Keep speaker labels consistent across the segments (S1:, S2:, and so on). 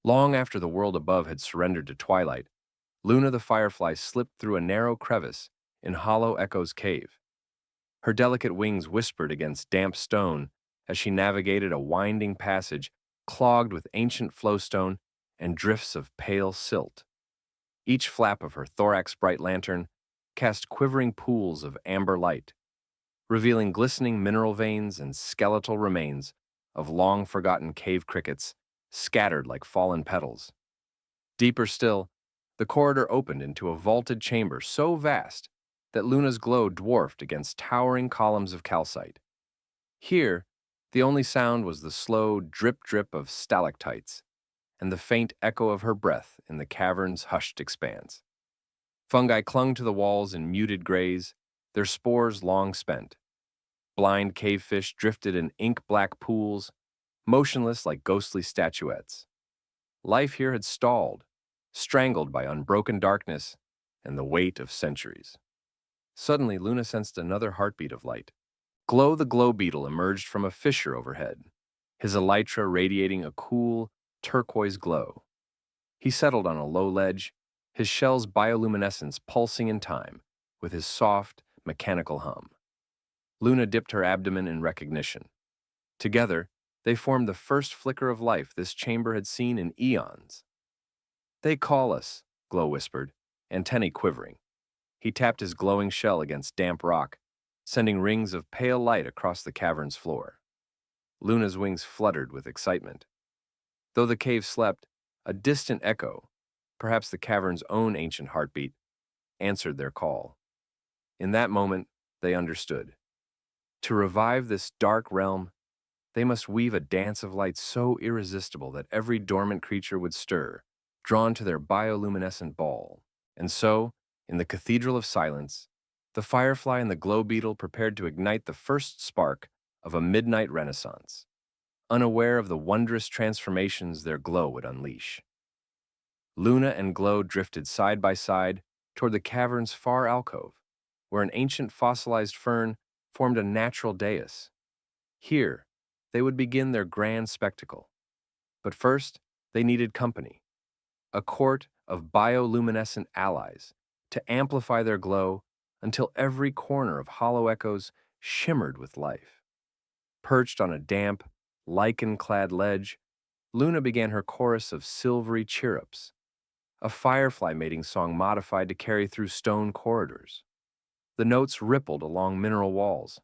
S1: Long after the world above had surrendered to twilight, Luna the Firefly slipped through a narrow crevice in Hollow Echo's cave. Her delicate wings whispered against damp stone as she navigated a winding passage clogged with ancient flowstone and drifts of pale silt. Each flap of her thorax-bright lantern cast quivering pools of amber light, revealing glistening mineral veins and skeletal remains of long-forgotten cave crickets scattered like fallen petals. Deeper still, the corridor opened into a vaulted chamber so vast that Luna's glow dwarfed against towering columns of calcite. Here, the only sound was the slow drip-drip of stalactites and the faint echo of her breath in the cavern's hushed expanse. Fungi clung to the walls in muted grays, their spores long spent. Blind cavefish drifted in ink-black pools, motionless like ghostly statuettes. Life here had stalled, strangled by unbroken darkness and the weight of centuries. Suddenly, Luna sensed another heartbeat of light. Glow the glow beetle emerged from a fissure overhead, his elytra radiating a cool, turquoise glow. He settled on a low ledge, his shell's bioluminescence pulsing in time with his soft, mechanical hum. Luna dipped her abdomen in recognition. Together, they formed the first flicker of life this chamber had seen in eons. "They call us," Glow whispered, antennae quivering. He tapped his glowing shell against damp rock, sending rings of pale light across the cavern's floor. Luna's wings fluttered with excitement. Though the cave slept, a distant echo, perhaps the cavern's own ancient heartbeat, answered their call. In that moment, they understood. To revive this dark realm, they must weave a dance of light so irresistible that every dormant creature would stir, drawn to their bioluminescent ball. And so, in the Cathedral of Silence, the Firefly and the Glow Beetle prepared to ignite the first spark of a midnight renaissance, unaware of the wondrous transformations their glow would unleash. Luna and Glow drifted side by side toward the cavern's far alcove, where an ancient fossilized fern formed a natural dais. Here, they would begin their grand spectacle. But first, they needed company, a court of bioluminescent allies to amplify their glow until every corner of Hollow Echoes shimmered with life. Perched on a damp, lichen-clad ledge, Luna began her chorus of silvery chirrups, a firefly mating song modified to carry through stone corridors. The notes rippled along mineral walls,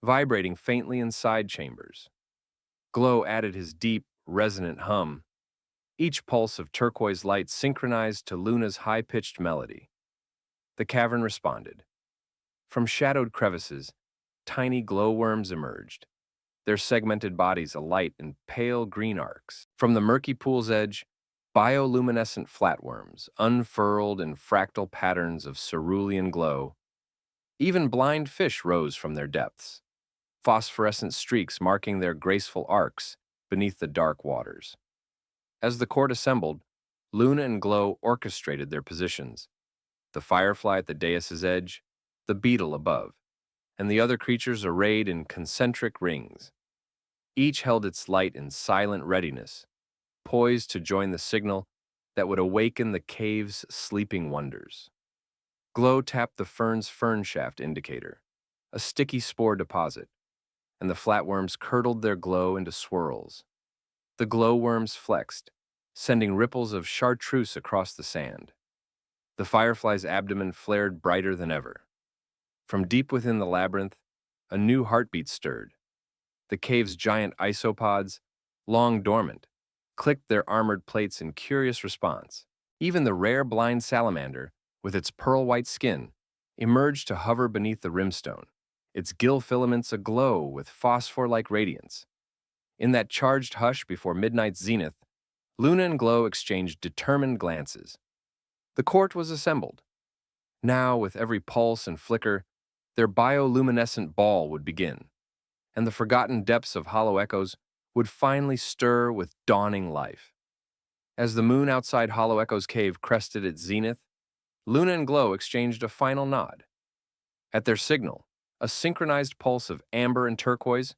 S1: vibrating faintly in side chambers. Glow added his deep, resonant hum, each pulse of turquoise light synchronized to Luna's high-pitched melody. The cavern responded. From shadowed crevices, tiny glowworms emerged, their segmented bodies alight in pale green arcs. From the murky pool's edge, bioluminescent flatworms unfurled in fractal patterns of cerulean glow. Even blind fish rose from their depths, phosphorescent streaks marking their graceful arcs beneath the dark waters. As the court assembled, Luna and Glow orchestrated their positions, the firefly at the dais' edge, the beetle above, and the other creatures arrayed in concentric rings. Each held its light in silent readiness, poised to join the signal that would awaken the cave's sleeping wonders. Glow tapped the fern's fern shaft indicator, a sticky spore deposit, and the flatworms curdled their glow into swirls. The glowworms flexed, sending ripples of chartreuse across the sand. The firefly's abdomen flared brighter than ever. From deep within the labyrinth, a new heartbeat stirred. The cave's giant isopods, long dormant, clicked their armored plates in curious response. Even the rare blind salamander, with its pearl-white skin, emerged to hover beneath the rimstone, its gill filaments aglow with phosphor-like radiance. In that charged hush before midnight's zenith, Luna and Glow exchanged determined glances. The court was assembled. Now, with every pulse and flicker, their bioluminescent ball would begin, and the forgotten depths of Hollow Echoes would finally stir with dawning life. As the moon outside Hollow Echo's cave crested its zenith, Luna and Glow exchanged a final nod. At their signal, a synchronized pulse of amber and turquoise,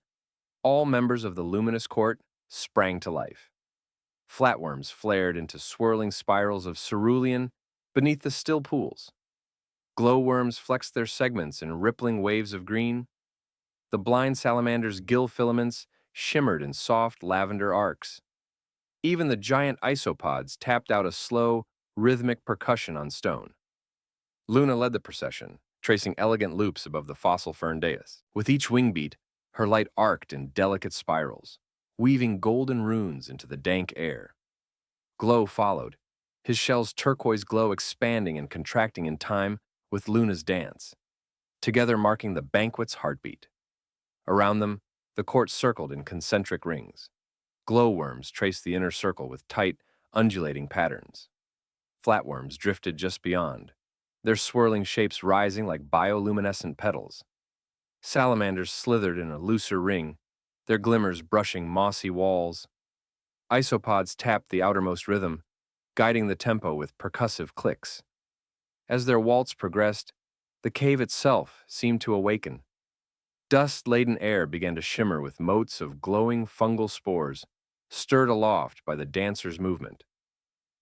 S1: all members of the luminous court sprang to life. Flatworms flared into swirling spirals of cerulean beneath the still pools. Glowworms flexed their segments in rippling waves of green. The blind salamander's gill filaments shimmered in soft lavender arcs. Even the giant isopods tapped out a slow, rhythmic percussion on stone. Luna led the procession, tracing elegant loops above the fossil fern dais. With each wing beat, her light arced in delicate spirals, weaving golden runes into the dank air. Glow followed, his shell's turquoise glow expanding and contracting in time with Luna's dance, together marking the banquet's heartbeat. Around them, the court circled in concentric rings. Glowworms traced the inner circle with tight, undulating patterns. Flatworms drifted just beyond, their swirling shapes rising like bioluminescent petals. Salamanders slithered in a looser ring, their glimmers brushing mossy walls. Isopods tapped the outermost rhythm, guiding the tempo with percussive clicks. As their waltz progressed, the cave itself seemed to awaken. Dust-laden air began to shimmer with motes of glowing fungal spores, stirred aloft by the dancers' movement.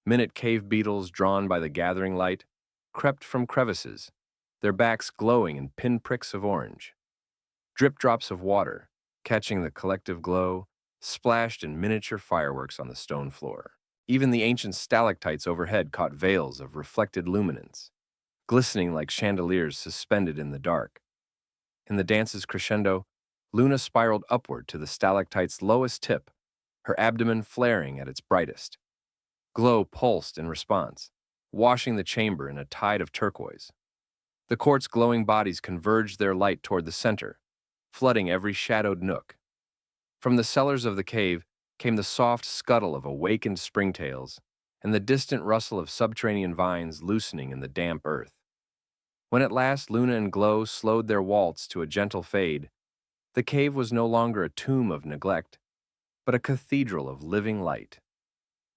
S1: Minute cave beetles, drawn by the gathering light, crept from crevices, their backs glowing in pinpricks of orange. Drip drops of water, catching the collective glow, splashed in miniature fireworks on the stone floor. Even the ancient stalactites overhead caught veils of reflected luminance, glistening like chandeliers suspended in the dark. In the dance's crescendo, Luna spiraled upward to the stalactite's lowest tip, her abdomen flaring at its brightest. Glow pulsed in response, washing the chamber in a tide of turquoise. The court's glowing bodies converged their light toward the center, flooding every shadowed nook. From the cellars of the cave came the soft scuttle of awakened springtails and the distant rustle of subterranean vines loosening in the damp earth. When at last Luna and Glow slowed their waltz to a gentle fade, the cave was no longer a tomb of neglect, but a cathedral of living light.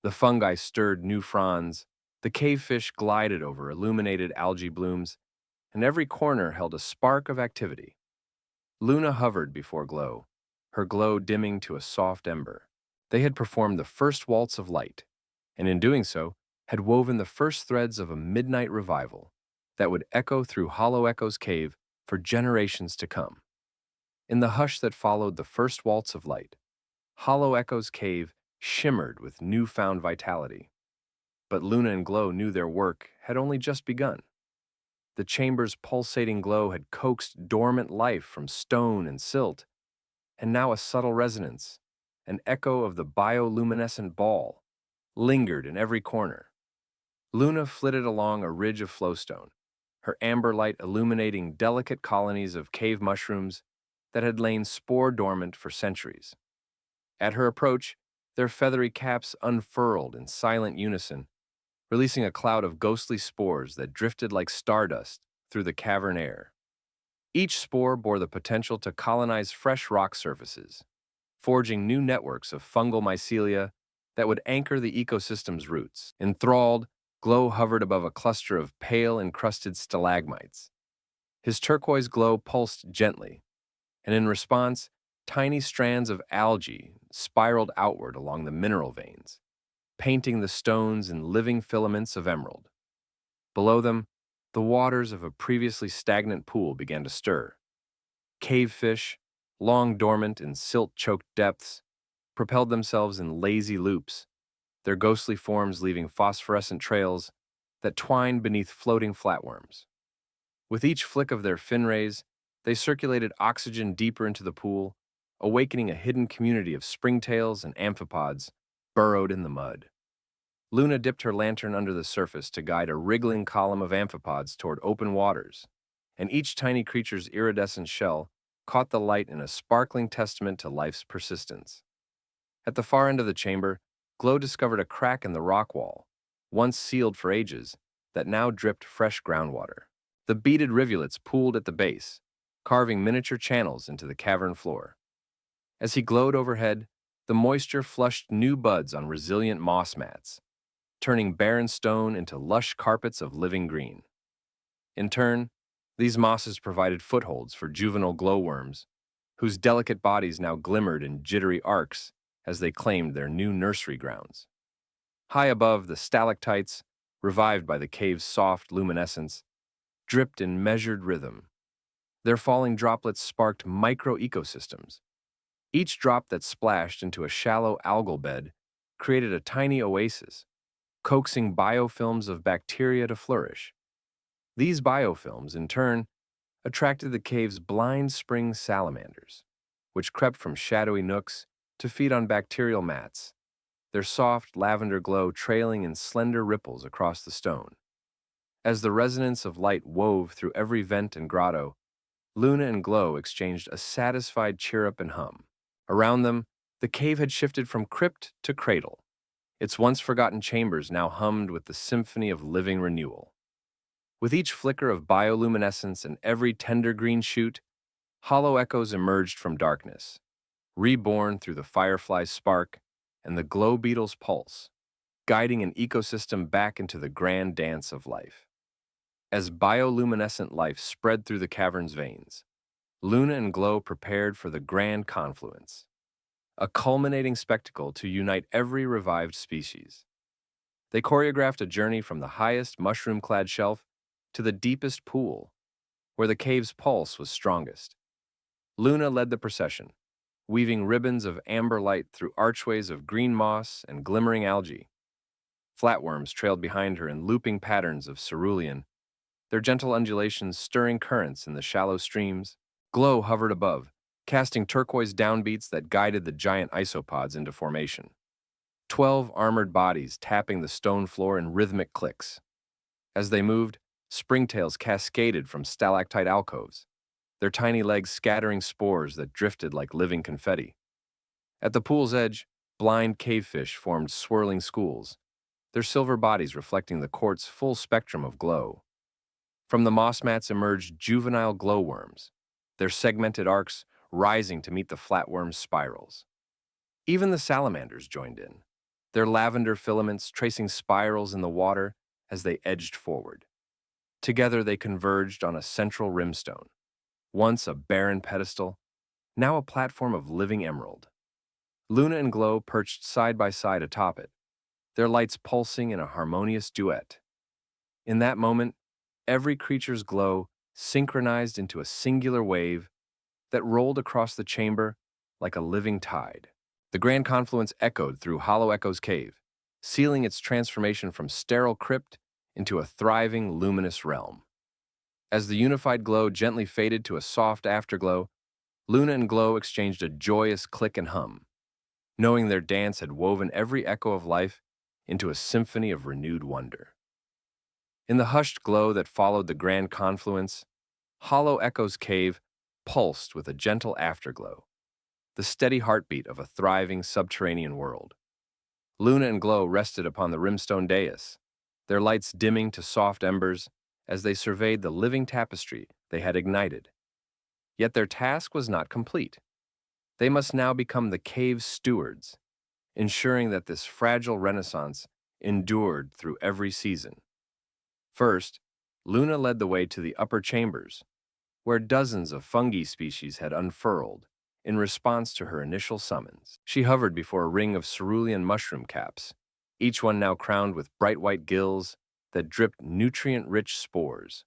S1: The fungi stirred new fronds, the cavefish glided over illuminated algae blooms, and every corner held a spark of activity. Luna hovered before Glow, her glow dimming to a soft ember. They had performed the first waltz of light, and in doing so, had woven the first threads of a midnight revival that would echo through Hollow Echo's cave for generations to come. In the hush that followed the first waltz of light, Hollow Echo's cave shimmered with newfound vitality. But Luna and Glow knew their work had only just begun. The chamber's pulsating glow had coaxed dormant life from stone and silt, and now a subtle resonance, an echo of the bioluminescent ball, lingered in every corner. Luna flitted along a ridge of flowstone, her amber light illuminating delicate colonies of cave mushrooms that had lain spore-dormant for centuries. At her approach, their feathery caps unfurled in silent unison, releasing a cloud of ghostly spores that drifted like stardust through the cavern air. Each spore bore the potential to colonize fresh rock surfaces, forging new networks of fungal mycelia that would anchor the ecosystem's roots. Enthralled, Glow hovered above a cluster of pale, encrusted stalagmites. His turquoise glow pulsed gently, and in response, tiny strands of algae spiraled outward along the mineral veins, painting the stones in living filaments of emerald. Below them, the waters of a previously stagnant pool began to stir. Cavefish, long dormant in silt-choked depths, propelled themselves in lazy loops, their ghostly forms leaving phosphorescent trails that twined beneath floating flatworms. With each flick of their fin rays, they circulated oxygen deeper into the pool, awakening a hidden community of springtails and amphipods burrowed in the mud. Luna dipped her lantern under the surface to guide a wriggling column of amphipods toward open waters, and each tiny creature's iridescent shell caught the light in a sparkling testament to life's persistence. At the far end of the chamber, Glow discovered a crack in the rock wall, once sealed for ages, that now dripped fresh groundwater. The beaded rivulets pooled at the base, carving miniature channels into the cavern floor. As he glowed overhead, the moisture flushed new buds on resilient moss mats, turning barren stone into lush carpets of living green. In turn, these mosses provided footholds for juvenile glowworms, whose delicate bodies now glimmered in jittery arcs as they claimed their new nursery grounds. High above, the stalactites, revived by the cave's soft luminescence, dripped in measured rhythm. Their falling droplets sparked micro-ecosystems. Each drop that splashed into a shallow algal bed created a tiny oasis, coaxing biofilms of bacteria to flourish. These biofilms, in turn, attracted the cave's blind spring salamanders, which crept from shadowy nooks to feed on bacterial mats, their soft lavender glow trailing in slender ripples across the stone. As the resonance of light wove through every vent and grotto, Luna and Glow exchanged a satisfied chirrup and hum. Around them, the cave had shifted from crypt to cradle. Its once forgotten chambers now hummed with the symphony of living renewal. With each flicker of bioluminescence and every tender green shoot, hollow echoes emerged from darkness, reborn through the firefly's spark and the glow beetle's pulse, guiding an ecosystem back into the grand dance of life. As bioluminescent life spread through the cavern's veins, Luna and Glow prepared for the grand confluence, a culminating spectacle to unite every revived species. They choreographed a journey from the highest mushroom-clad shelf to the deepest pool, where the cave's pulse was strongest. Luna led the procession, weaving ribbons of amber light through archways of green moss and glimmering algae. Flatworms trailed behind her in looping patterns of cerulean, their gentle undulations stirring currents in the shallow streams. Glow hovered above, casting turquoise downbeats that guided the giant isopods into formation. 12 armored bodies tapping the stone floor in rhythmic clicks. As they moved, springtails cascaded from stalactite alcoves, their tiny legs scattering spores that drifted like living confetti. At the pool's edge, blind cavefish formed swirling schools, their silver bodies reflecting the court's full spectrum of glow. From the moss mats emerged juvenile glowworms, their segmented arcs rising to meet the flatworm's spirals. Even the salamanders joined in, their lavender filaments tracing spirals in the water as they edged forward. Together they converged on a central rimstone, once a barren pedestal, now a platform of living emerald. Luna and Glow perched side by side atop it, their lights pulsing in a harmonious duet. In that moment, every creature's glow synchronized into a singular wave that rolled across the chamber like a living tide. The grand confluence echoed through Hollow Echo's cave, sealing its transformation from sterile crypt into a thriving, luminous realm. As the unified glow gently faded to a soft afterglow, Luna and Glow exchanged a joyous click and hum, knowing their dance had woven every echo of life into a symphony of renewed wonder. In the hushed glow that followed the grand confluence, Hollow Echo's cave pulsed with a gentle afterglow, the steady heartbeat of a thriving subterranean world. Luna and Glow rested upon the rimstone dais, their lights dimming to soft embers as they surveyed the living tapestry they had ignited. Yet their task was not complete. They must now become the cave's stewards, ensuring that this fragile renaissance endured through every season. First, Luna led the way to the upper chambers, where dozens of fungi species had unfurled in response to her initial summons. She hovered before a ring of cerulean mushroom caps, each one now crowned with bright white gills that dripped nutrient-rich spores.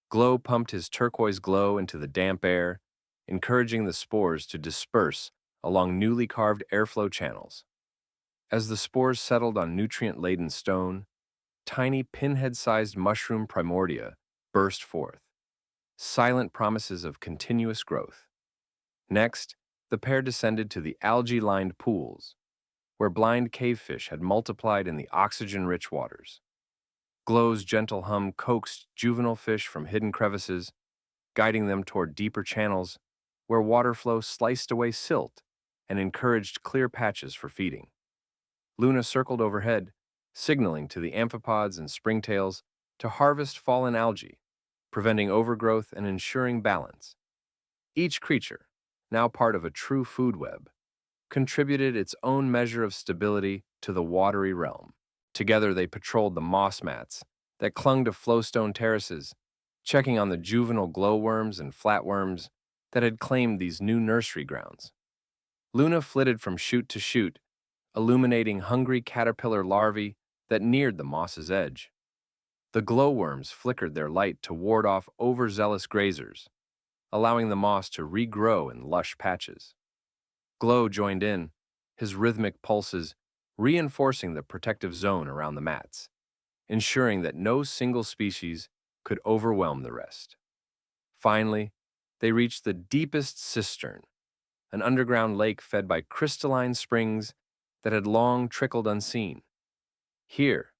S1: Glow pumped his turquoise glow into the damp air, encouraging the spores to disperse along newly carved airflow channels. As the spores settled on nutrient-laden stone, tiny pinhead-sized mushroom primordia burst forth, silent promises of continuous growth. Next, the pair descended to the algae-lined pools, where blind cavefish had multiplied in the oxygen-rich waters. Glow's gentle hum coaxed juvenile fish from hidden crevices, guiding them toward deeper channels where water flow sliced away silt and encouraged clear patches for feeding. Luna circled overhead, signaling to the amphipods and springtails to harvest fallen algae, preventing overgrowth and ensuring balance. Each creature, now part of a true food web, contributed its own measure of stability to the watery realm. Together they patrolled the moss mats that clung to flowstone terraces, checking on the juvenile glowworms and flatworms that had claimed these new nursery grounds. Luna flitted from shoot to shoot, illuminating hungry caterpillar larvae that neared the moss's edge. The glowworms flickered their light to ward off overzealous grazers, allowing the moss to regrow in lush patches. Glow joined in, his rhythmic pulses reinforcing the protective zone around the mats, ensuring that no single species could overwhelm the rest. Finally, they reached the deepest cistern, an underground lake fed by crystalline springs that had long trickled unseen. Here,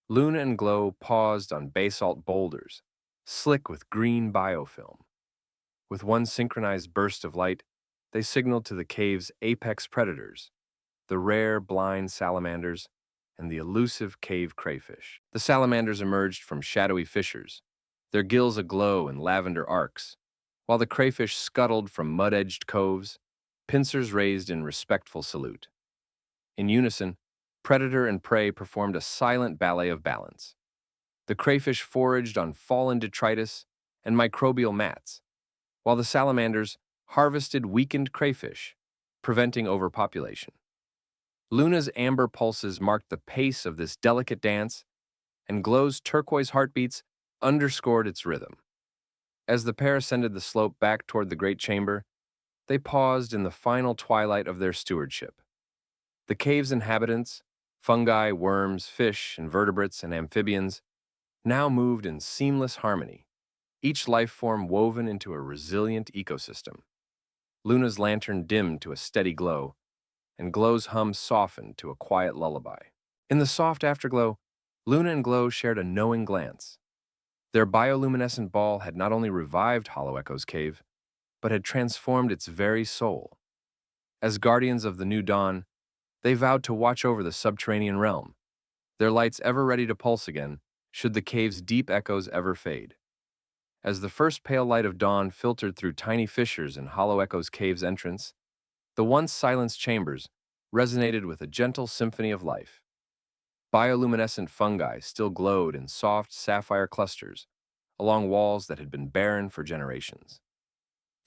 S1: Luna and Glow paused on basalt boulders, slick with green biofilm. With one synchronized burst of light, they signaled to the cave's apex predators, the rare blind salamanders and the elusive cave crayfish. The salamanders emerged from shadowy fissures, their gills aglow in lavender arcs, while the crayfish scuttled from mud-edged coves, pincers raised in respectful salute. In unison, predator and prey performed a silent ballet of balance. The crayfish foraged on fallen detritus and microbial mats, while the salamanders harvested weakened crayfish, preventing overpopulation. Luna's amber pulses marked the pace of this delicate dance, and Glow's turquoise heartbeats underscored its rhythm. As the pair ascended the slope back toward the great chamber, they paused in the final twilight of their stewardship. The cave's inhabitants, fungi, worms, fish, invertebrates, and amphibians, now moved in seamless harmony, each life form woven into a resilient ecosystem. Luna's lantern dimmed to a steady glow, and Glow's hum softened to a quiet lullaby. In the soft afterglow, Luna and Glow shared a knowing glance. Their bioluminescent ball had not only revived Hollow Echo's cave, but had transformed its very soul. As guardians of the new dawn, they vowed to watch over the subterranean realm, their lights ever ready to pulse again should the cave's deep echoes ever fade. As the first pale light of dawn filtered through tiny fissures in Hollow Echo's cave's entrance, the once silenced chambers resonated with a gentle symphony of life. Bioluminescent fungi still glowed in soft sapphire clusters along walls that had been barren for generations.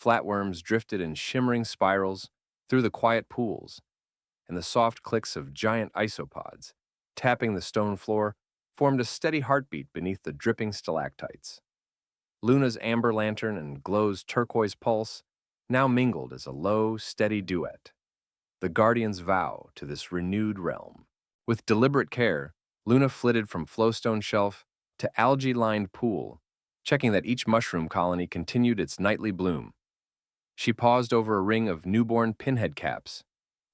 S1: Flatworms drifted in shimmering spirals through the quiet pools, and the soft clicks of giant isopods, tapping the stone floor, formed a steady heartbeat beneath the dripping stalactites. Luna's amber lantern and Glow's turquoise pulse now mingled as a low, steady duet, the guardian's vow to this renewed realm. With deliberate care, Luna flitted from flowstone shelf to algae-lined pool, checking that each mushroom colony continued its nightly bloom. She paused over a ring of newborn pinhead caps,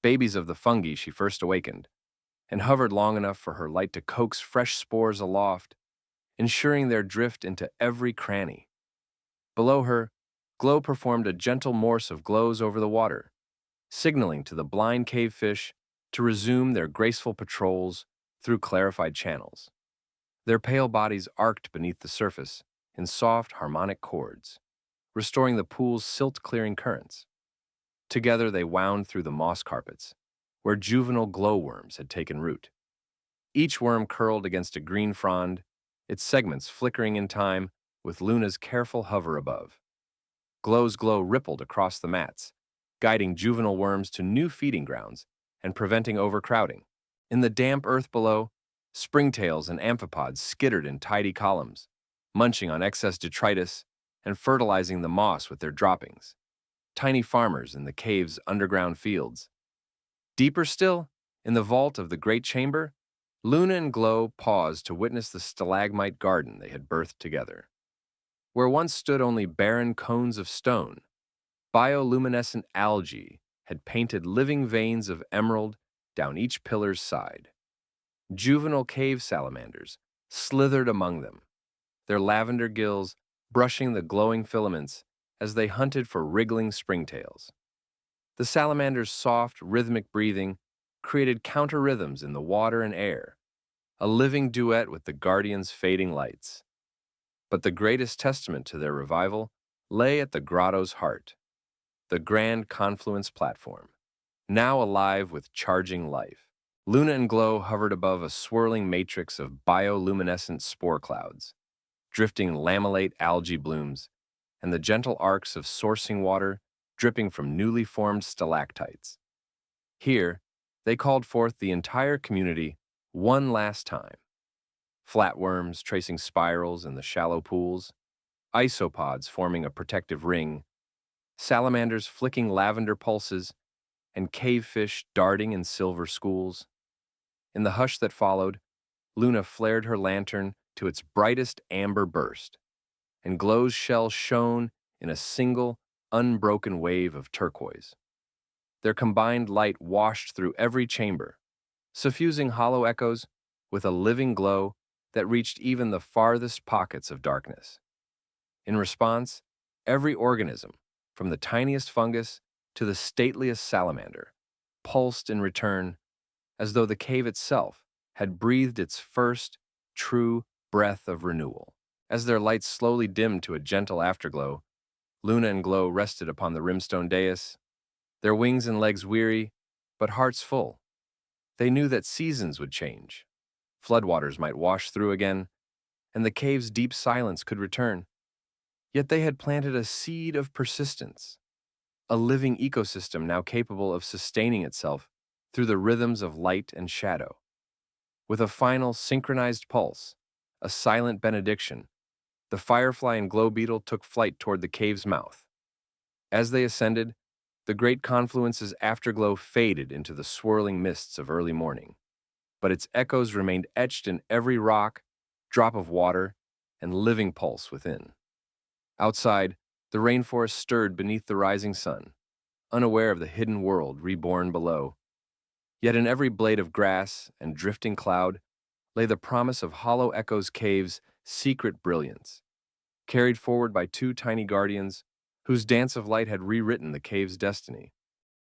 S1: babies of the fungi she first awakened, and hovered long enough for her light to coax fresh spores aloft, ensuring their drift into every cranny. Below her, Glow performed a gentle morse of glows over the water, signaling to the blind cavefish to resume their graceful patrols through clarified channels. Their pale bodies arced beneath the surface in soft harmonic chords, restoring the pool's silt-clearing currents. Together they wound through the moss carpets, where juvenile glowworms had taken root. Each worm curled against a green frond, its segments flickering in time with Luna's careful hover above. Glow's glow rippled across the mats, guiding juvenile worms to new feeding grounds and preventing overcrowding. In the damp earth below, springtails and amphipods skittered in tidy columns, munching on excess detritus and fertilizing the moss with their droppings. Tiny farmers in the cave's underground fields. Deeper still, in the vault of the great chamber, Luna and Glow paused to witness the stalagmite garden they had birthed together. Where once stood only barren cones of stone, bioluminescent algae had painted living veins of emerald down each pillar's side. Juvenile cave salamanders slithered among them, their lavender gills brushing the glowing filaments as they hunted for wriggling springtails. The salamander's soft, rhythmic breathing created counter-rhythms in the water and air, a living duet with the guardian's fading lights. But the greatest testament to their revival lay at the grotto's heart, the Grand Confluence platform, now alive with charging life. Luna and Glow hovered above a swirling matrix of bioluminescent spore clouds, drifting lamellate algae blooms, and the gentle arcs of sourcing water dripping from newly formed stalactites. Here, They called forth the entire community one last time. Flatworms tracing spirals in the shallow pools, isopods forming a protective ring, salamanders flicking lavender pulses, and cavefish darting in silver schools. In the hush that followed, Luna flared her lantern to its brightest amber burst, and Glow's shell shone in a single, unbroken wave of turquoise. Their combined light washed through every chamber, suffusing hollow echoes with a living glow that reached even the farthest pockets of darkness. In response, every organism, from the tiniest fungus to the stateliest salamander, pulsed in return as though the cave itself had breathed its first true breath of renewal. As their lights slowly dimmed to a gentle afterglow, Luna and Glow rested upon the rimstone dais, their wings and legs weary, but hearts full. They knew that seasons would change, floodwaters might wash through again, and the cave's deep silence could return. Yet they had planted a seed of persistence, a living ecosystem now capable of sustaining itself through the rhythms of light and shadow. With a final synchronized pulse, a silent benediction, the Firefly and Glow Beetle took flight toward the cave's mouth. As they ascended, the great confluence's afterglow faded into the swirling mists of early morning, but its echoes remained etched in every rock, drop of water, and living pulse within. Outside, the rainforest stirred beneath the rising sun, unaware of the hidden world reborn below. Yet in every blade of grass and drifting cloud lay the promise of Hollow Echo's cave's secret brilliance, carried forward by two tiny guardians whose dance of light had rewritten the cave's destiny.